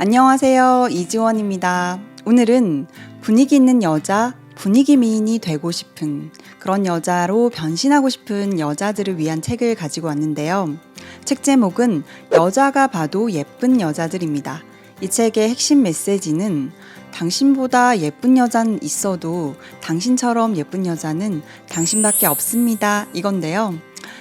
안녕하세요. 이지원입니다. 오늘은 분위기 있는 여자, 분위기 미인이 되고 싶은 그런 여자로 변신하고 싶은 여자들을 위한 책을 가지고 왔는데요. 책 제목은 여자가 봐도 예쁜 여자들입니다. 이 책의 핵심 메시지는 당신보다 예쁜 여자는 있어도 당신처럼 예쁜 여자는 당신밖에 없습니다. 이건데요.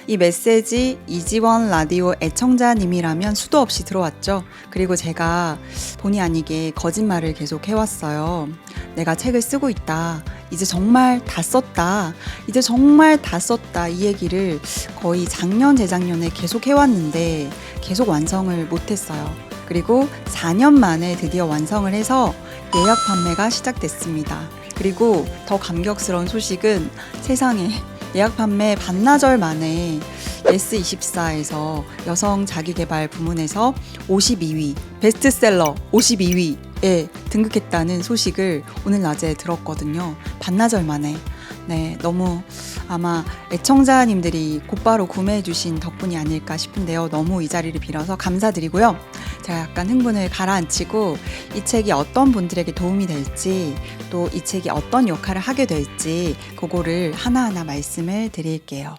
이 메시지 이지원 라디오 애청자님이라면 수도 없이 들어왔죠. 그리고 제가 본의 아니게 거짓말을 계속 해왔어요. 내가 책을 쓰고 있다. 이제 정말 다 썼다. 이제 정말 다 썼다. 이 얘기를 거의 작년, 재작년에 계속 해왔는데 계속 완성을 못했어요. 그리고 4년 만에 드디어 완성을 해서 예약 판매가 시작됐습니다. 그리고 더 감격스러운 소식은 세상에 예약 판매 반나절 만에 예스24에서 여성 자기개발 부문에서 52위, 베스트셀러 52위에 등극했다는 소식을 오늘 낮에 들었거든요. 반나절 만에. 네, 너무 아마 애청자님들이 곧바로 구매해 주신 덕분이 아닐까 싶은데요. 너무 이 자리를 빌어서 감사드리고요. 제가 약간 흥분을 가라앉히고 이 책이 어떤 분들에게 도움이 될지 또 이 책이 어떤 역할을 하게 될지 그거를 하나하나 말씀을 드릴게요.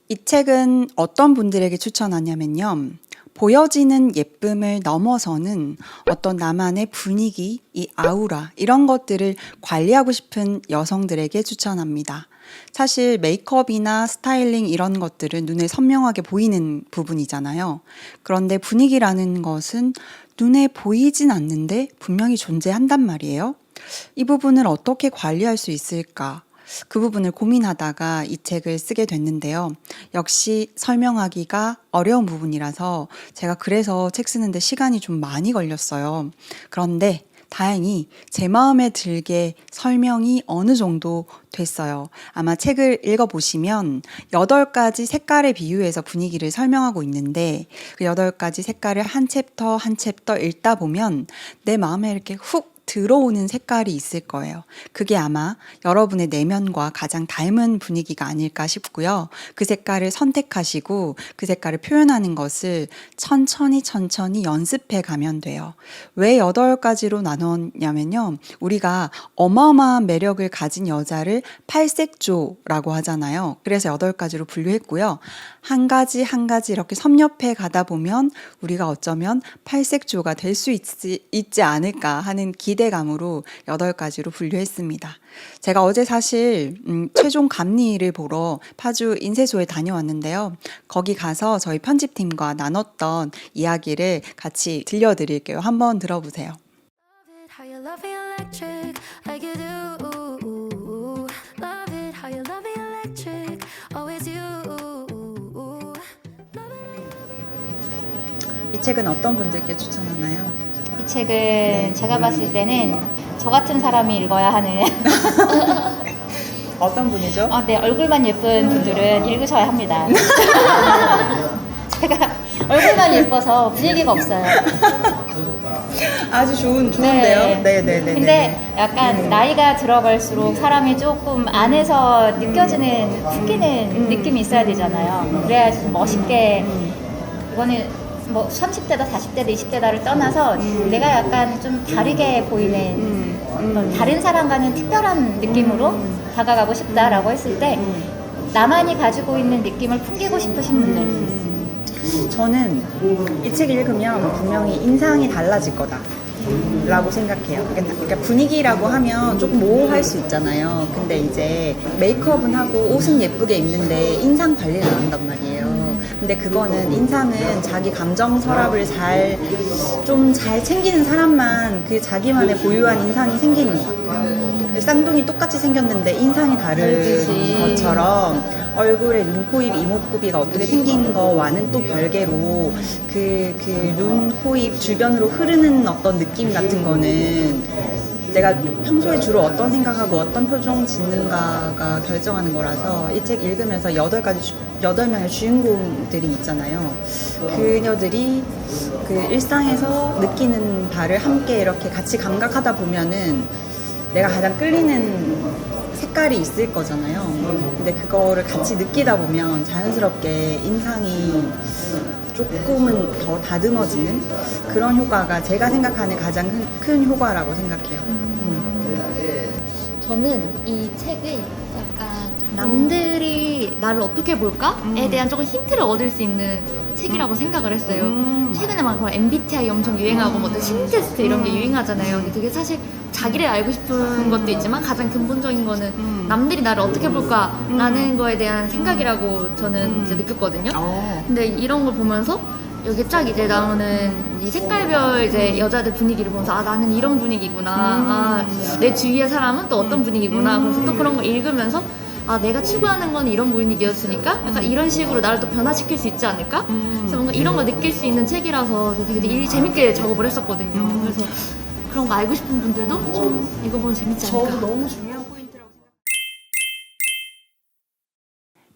이 책은 어떤 분들에게 추천하냐면요. 보여지는 예쁨을 넘어서는 어떤 나만의 분위기, 이 아우라 이런 것들을 관리하고 싶은 여성들에게 추천합니다. 사실 메이크업이나 스타일링 이런 것들은 눈에 선명하게 보이는 부분이잖아요. 그런데 분위기라는 것은 눈에 보이진 않는데 분명히 존재한단 말이에요. 이 부분을 어떻게 관리할 수 있을까? 그 부분을 고민하다가 이 책을 쓰게 됐는데요. 역시 설명하기가 어려운 부분이라서 제가 그래서 책 쓰는데 시간이 좀 많이 걸렸어요. 그런데 다행히 제 마음에 들게 설명이 어느 정도 됐어요. 아마 책을 읽어보시면 8가지 색깔에 비유해서 분위기를 설명하고 있는데 그 8가지 색깔을 한 챕터 한 챕터 읽다 보면 내 마음에 이렇게 훅 들어오는 색깔이 있을 거예요. 그게 아마 여러분의 내면과 가장 닮은 분위기가 아닐까 싶고요. 그 색깔을 선택하시고 그 색깔을 표현하는 것을 천천히 연습해 가면 돼요. 왜 8가지로 나눴냐면요. 우리가 어마어마한 매력을 가진 여자를 팔색조라고 하잖아요. 그래서 8가지로 분류했고요. 한 가지 한 가지 이렇게 섭렵해 가다 보면 우리가 어쩌면 팔색조가 될 수 있지 않을까 하는 기대감으로 8가지로 분류했습니다. 제가 어제 사실 최종 감리를 보러 파주 인쇄소에 다녀왔는데요. 거기 가서 저희 편집팀과 나눴던 이야기를 같이 들려드릴게요. 한번 들어보세요. 이 책은 어떤 분들께 추천하나요? 이 책은 제가 봤을 때는 저 같은 사람이 읽어야 하는 어떤 분이죠? 네, 얼굴만 예쁜 분들은 읽으셔야 합니다. 제가 얼굴만 예뻐서 분위기가 없어요. 아주 좋은데요? 네네네. 근데 약간 나이가 들어갈수록 사람이 조금 안에서 느껴지는 풍기는 느낌이 있어야 되잖아요. 그래야지 좀 멋있게 이거는 뭐 30대다 40대다 20대다를 떠나서 내가 약간 좀 다르게 보이는 다른 사람과는 특별한 느낌으로 다가가고 싶다라고 했을 때 나만이 가지고 있는 느낌을 풍기고 싶으신 분들. 저는 이 책 읽으면 분명히 인상이 달라질 거다 라고 생각해요. 그러니까 분위기라고 하면 조금 모호할 수 있잖아요. 근데 이제 메이크업은 하고 옷은 예쁘게 입는데 인상 관리를 안 한단 말이에요. 근데 그거는 인상은 자기 감정 서랍을 좀 잘 챙기는 사람만 그 자기만의 고유한 인상이 생기는 것 같아요. 쌍둥이 똑같이 생겼는데 인상이 다른 것처럼 얼굴에 눈, 코, 입, 이목구비가 어떻게 생긴 거와는 또 별개로 그 눈, 코, 입 주변으로 흐르는 어떤 느낌 같은 거는 내가 평소에 주로 어떤 생각하고 어떤 표정 짓는가가 결정하는 거라서 이 책 읽으면서 8명의 주인공들이 있잖아요. 그녀들이 그 일상에서 느끼는 바를 함께 이렇게 같이 감각하다 보면은 내가 가장 끌리는 색깔이 있을 거잖아요. 근데 그거를 같이 느끼다 보면 자연스럽게 인상이 조금은 더 다듬어지는 그런 효과가 제가 생각하는 가장 큰 효과라고 생각해요. 저는 이 책을 약간 남들이 나를 어떻게 볼까에 대한 조금 힌트를 얻을 수 있는 책이라고 생각을 했어요. 최근에 막 MBTI 엄청 유행하고 뭐 심리 테스트 이런 게 유행하잖아요. 근데 되게 사실 자기를 알고 싶은 것도 있지만 가장 근본적인 거는 남들이 나를 어떻게 볼까라는 거에 대한 생각이라고 저는 이제 느꼈거든요. 근데 이런 걸 보면서 여기 쫙 이제 나오는 이 색깔별 이제 여자들 분위기를 보면서 아 나는 이런 분위기구나, 아 내 주위의 사람은 또 어떤 분위기구나, 그래서 또 그런 거 읽으면서 아 내가 추구하는 건 이런 분위기였으니까 약간 이런 식으로 나를 또 변화시킬 수 있지 않을까? 그래서 뭔가 이런 걸 느낄 수 있는 책이라서 되게 재밌게 작업을 했었거든요. 그래서 그런 거 알고 싶은 분들도 좀 읽어보면 재밌지 않을까? 저도 너무 중요한 포인트라고 생각해요.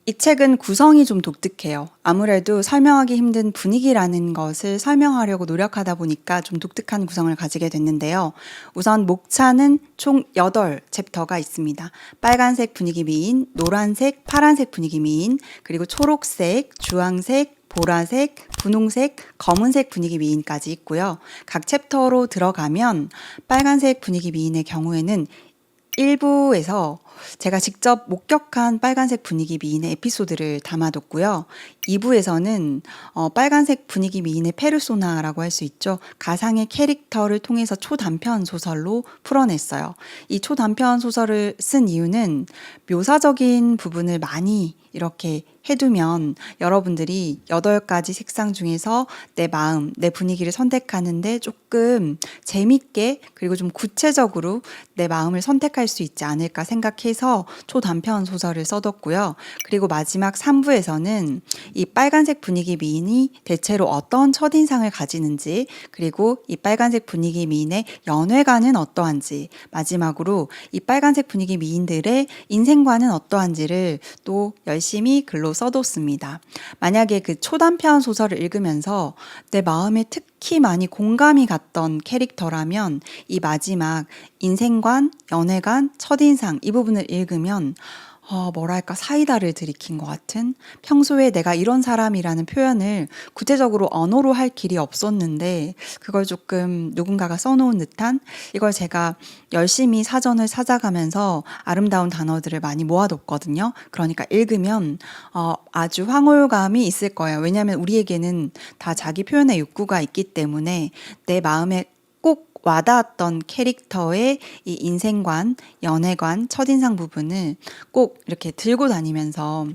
이 책은 구성이 좀 독특해요. 아무래도 설명하기 힘든 분위기라는 것을 설명하려고 노력하다 보니까 좀 독특한 구성을 가지게 됐는데요. 우선 목차는 총 8챕터가 있습니다. 빨간색 분위기 미인, 노란색, 파란색 분위기 미인, 그리고 초록색, 주황색, 보라색, 분홍색, 검은색 분위기 미인까지 있고요. 각 챕터로 들어가면 빨간색 분위기 미인의 경우에는 1부에서 제가 직접 목격한 빨간색 분위기 미인의 에피소드를 담아뒀고요. 2부에서는 빨간색 분위기 미인의 페르소나라고 할 수 있죠. 가상의 캐릭터를 통해서 초단편 소설로 풀어냈어요. 이 초단편 소설을 쓴 이유는 묘사적인 부분을 많이 이렇게 해두면 여러분들이 8가지 색상 중에서 내 마음, 내 분위기를 선택하는데 조금 재밌게 그리고 좀 구체적으로 내 마음을 선택할 수 있지 않을까 생각해서 초단편 소설을 써뒀고요. 그리고 마지막 3부에서는 이 빨간색 분위기 미인이 대체로 어떤 첫인상을 가지는지, 그리고 이 빨간색 분위기 미인의 연애관은 어떠한지, 마지막으로 이 빨간색 분위기 미인들의 인생관은 어떠한지를 또 열심히 글로 써뒀습니다. 만약에 그 초단편 소설을 읽으면서 내 마음에 특히 많이 공감이 갔던 캐릭터라면 이 마지막 인생관, 연애관, 첫인상 이 부분을 읽으면 뭐랄까 사이다를 들이킨 것 같은, 평소에 내가 이런 사람이라는 표현을 구체적으로 언어로 할 길이 없었는데 그걸 조금 누군가가 써놓은 듯한, 이걸 제가 열심히 사전을 찾아가면서 아름다운 단어들을 많이 모아뒀거든요. 그러니까 읽으면 아주 황홀감이 있을 거예요. 왜냐하면 우리에게는 다 자기 표현의 욕구가 있기 때문에 내 마음에 꼭 와닿았던 캐릭터의 이 인생관, 연애관, 첫인상 부분을 꼭 이렇게 들고 다니면서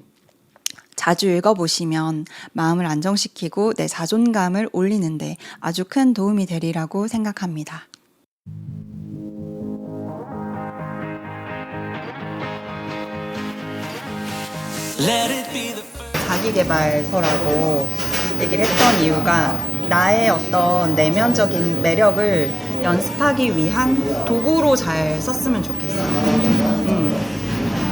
자주 읽어보시면 마음을 안정시키고 내 자존감을 올리는데 아주 큰 도움이 되리라고 생각합니다. 자기계발서라고 얘기를 했던 이유가 나의 어떤 내면적인 매력을 연습하기 위한 도구로 잘 썼으면 좋겠어요.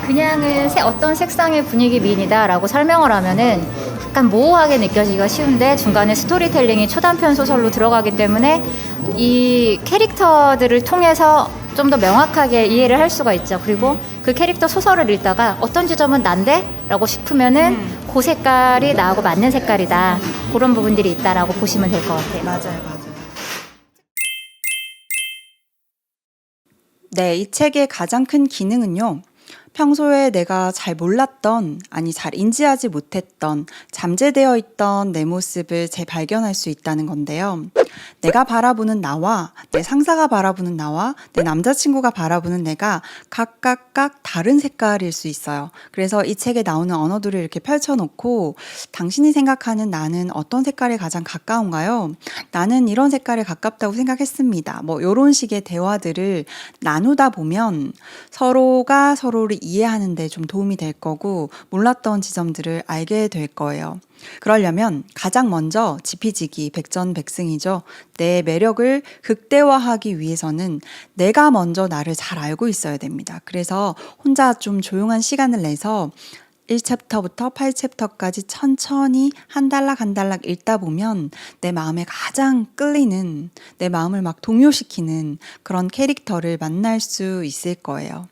그냥은 어떤 색상의 분위기 미인이다라고 설명을 하면은 약간 모호하게 느껴지기가 쉬운데 중간에 스토리텔링이 초단편 소설로 들어가기 때문에 이 캐릭터들을 통해서 좀 더 명확하게 이해를 할 수가 있죠. 그리고 그 캐릭터 소설을 읽다가 어떤 지점은 난데? 라고 싶으면은 그 색깔이 나하고 맞는 색깔이다. 그런 부분들이 있다라고 보시면 될 것 같아요. 맞아요. 네, 이 책의 가장 큰 기능은요. 평소에 내가 잘 몰랐던, 아니 잘 인지하지 못했던, 잠재되어 있던 내 모습을 재발견할 수 있다는 건데요. 내가 바라보는 나와 내 상사가 바라보는 나와 내 남자친구가 바라보는 내가 각각 다른 색깔일 수 있어요. 그래서 이 책에 나오는 언어들을 이렇게 펼쳐놓고 당신이 생각하는 나는 어떤 색깔에 가장 가까운가요? 나는 이런 색깔에 가깝다고 생각했습니다. 뭐 이런 식의 대화들을 나누다 보면 서로가 서로를 이해하는 데 좀 도움이 될 거고 몰랐던 지점들을 알게 될 거예요. 그러려면 가장 먼저 지피지기 백전백승이죠. 내 매력을 극대화하기 위해서는 내가 먼저 나를 잘 알고 있어야 됩니다. 그래서 혼자 좀 조용한 시간을 내서 1챕터부터 8챕터까지 천천히 한 단락 읽다 보면 내 마음에 가장 끌리는, 내 마음을 막 동요시키는 그런 캐릭터를 만날 수 있을 거예요.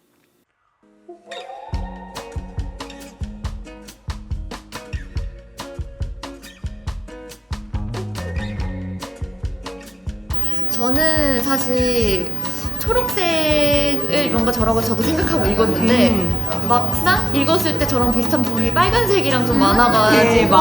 저는 사실 초록색을 뭔가 저라고 저도 생각하고 읽었는데 막상 읽었을 때 저랑 비슷한 부분이 빨간색이랑 좀 많아가지고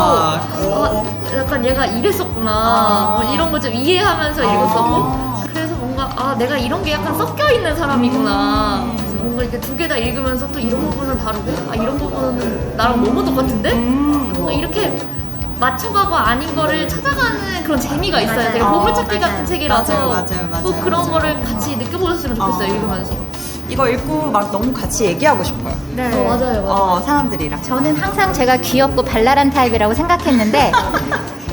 약간 얘가 이랬었구나 뭐 이런 거 좀 이해하면서 읽었었고 그래서 뭔가 내가 이런 게 약간 섞여 있는 사람이구나 그래서 뭔가 이렇게 두 개 다 읽으면서 또 이런 부분은 다르고 이런 부분은 나랑 너무 똑같은데 뭔가 이렇게 맞춰가고 아닌 거를 찾아가는 그런 재미가 있어요. 되게 보물찾기 같은 책이라서 맞아요. 꼭 그런 거를 같이 느껴보셨으면 좋겠어요. 읽으면서. 이거 읽고 막 너무 같이 얘기하고 싶어요. 네. 맞아요. 사람들이랑. 저는 항상 제가 귀엽고 발랄한 타입이라고 생각했는데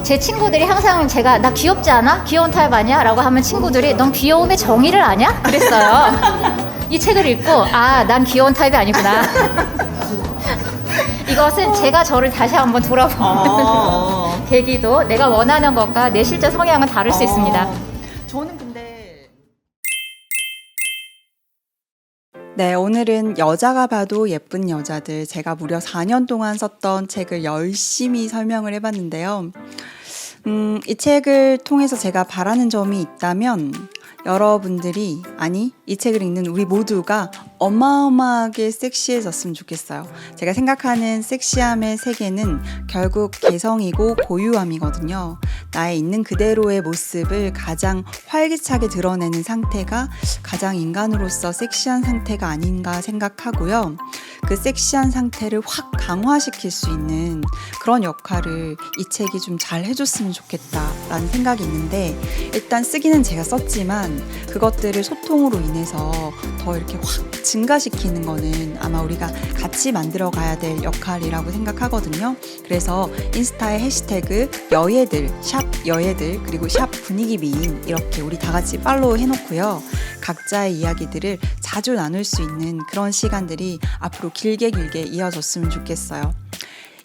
제 친구들이 항상 제가 나 귀엽지 않아? 귀여운 타입 아니야? 라고 하면 친구들이 넌 귀여움의 정의를 아냐? 그랬어요. 이 책을 읽고 난 귀여운 타입이 아니구나. 이것은 제가 저를 다시 한번 돌아보는 계기도 내가 원하는 것과 내 실제 성향은 다를 수 있습니다. 저는 근데 네, 오늘은 여자가 봐도 예쁜 여자들 제가 무려 4년 동안 썼던 책을 열심히 설명을 해봤는데요. 이 책을 통해서 제가 바라는 점이 있다면 여러분들이 이 책을 읽는 우리 모두가 어마어마하게 섹시해졌으면 좋겠어요. 제가 생각하는 섹시함의 세계는 결국 개성이고 고유함이거든요. 나의 있는 그대로의 모습을 가장 활기차게 드러내는 상태가 가장 인간으로서 섹시한 상태가 아닌가 생각하고요. 그 섹시한 상태를 확 강화시킬 수 있는 그런 역할을 이 책이 좀 잘 해줬으면 좋겠다라는 생각이 있는데 일단 쓰기는 제가 썼지만 그것들을 소통으로 인해서 더 이렇게 확 증가시키는 거는 아마 우리가 같이 만들어 가야 될 역할이라고 생각하거든요. 그래서 인스타에 해시태그 여예들, 샵 여예들 그리고 샵 분위기 미인 이렇게 우리 다 같이 팔로우 해놓고요. 각자의 이야기들을 자주 나눌 수 있는 그런 시간들이 앞으로 길게 이어졌으면 좋겠어요.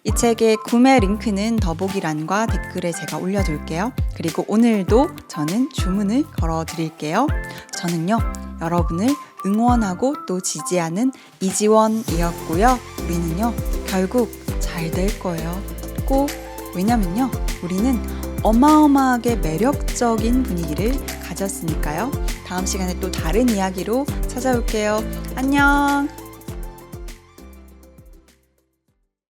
이 책의 구매 링크는 더보기란과 댓글에 제가 올려둘게요. 그리고 오늘도 저는 주문을 걸어드릴게요. 저는요, 여러분을 응원하고 또 지지하는 이지원이었고요. 우리는요, 결국 잘 될 거예요. 꼭. 왜냐면요, 우리는 어마어마하게 매력적인 분위기를 가졌으니까요. 다음 시간에 또 다른 이야기로 찾아올게요. 안녕!